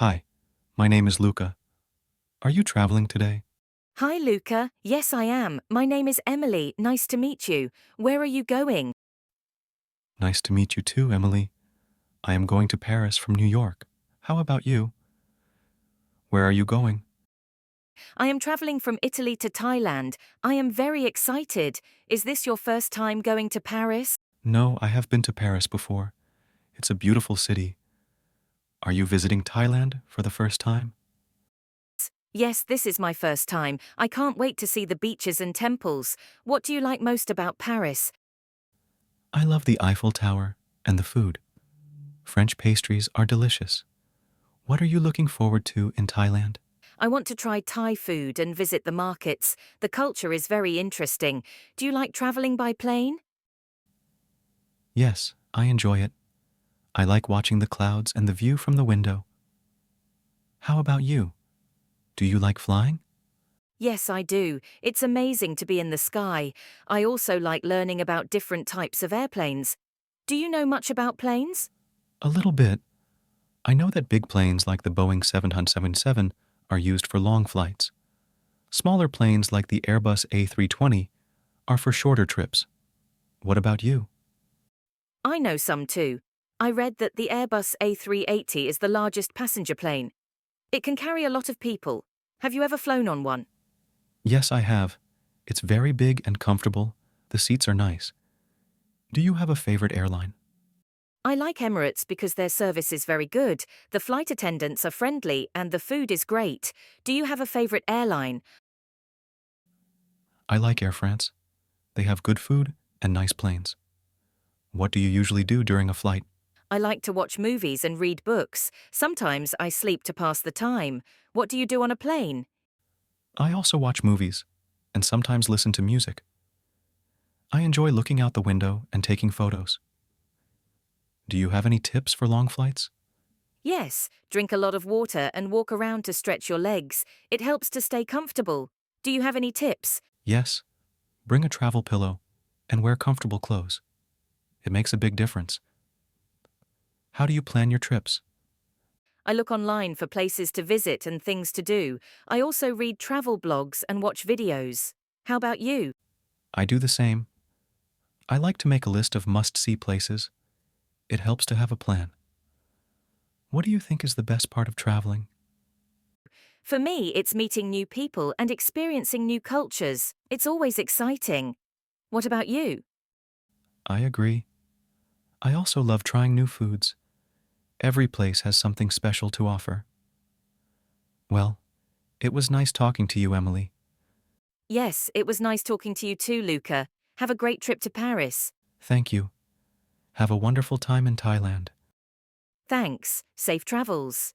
Hi, my name is Luca. Are you traveling today? Hi, Luca. Yes, I am. My name is Emily. Nice to meet you. Where are you going? Nice to meet you too, Emily. I am going to Paris from New York. How about you? Where are you going? I am traveling from Italy to Thailand. I am very excited. Is this your first time going to Paris? No, I have been to Paris before. It's a beautiful city. Are you visiting Thailand for the first time? Yes, this is my first time. I can't wait to see the beaches and temples. What do you like most about Paris? I love the Eiffel Tower and the food. French pastries are delicious. What are you looking forward to in Thailand? I want to try Thai food and visit the markets. The culture is very interesting. Do you like traveling by plane? Yes, I enjoy it. I like watching the clouds and the view from the window. How about you? Do you like flying? Yes, I do. It's amazing to be in the sky. I also like learning about different types of airplanes. Do you know much about planes? A little bit. I know that big planes like the Boeing 777 are used for long flights. Smaller planes like the Airbus A320 are for shorter trips. What about you? I know some too. I read that the Airbus A380 is the largest passenger plane. It can carry a lot of people. Have you ever flown on one? Yes, I have. It's very big and comfortable. The seats are nice. Do you have a favorite airline? I like Emirates because their service is very good, the flight attendants are friendly, and the food is great. Do you have a favorite airline? I like Air France. They have good food and nice planes. What do you usually do during a flight? I like to watch movies and read books. Sometimes I sleep to pass the time. What do you do on a plane? I also watch movies and sometimes listen to music. I enjoy looking out the window and taking photos. Do you have any tips for long flights? Yes, drink a lot of water and walk around to stretch your legs. It helps to stay comfortable. Do you have any tips? Yes, bring a travel pillow and wear comfortable clothes. It makes a big difference. How do you plan your trips? I look online for places to visit and things to do. I also read travel blogs and watch videos. How about you? I do the same. I like to make a list of must-see places. It helps to have a plan. What do you think is the best part of traveling? For me, it's meeting new people and experiencing new cultures. It's always exciting. What about you? I agree. I also love trying new foods. Every place has something special to offer. Well, it was nice talking to you, Emily. Yes, it was nice talking to you too, Luca. Have a great trip to Paris. Thank you. Have a wonderful time in Thailand. Thanks. Safe travels.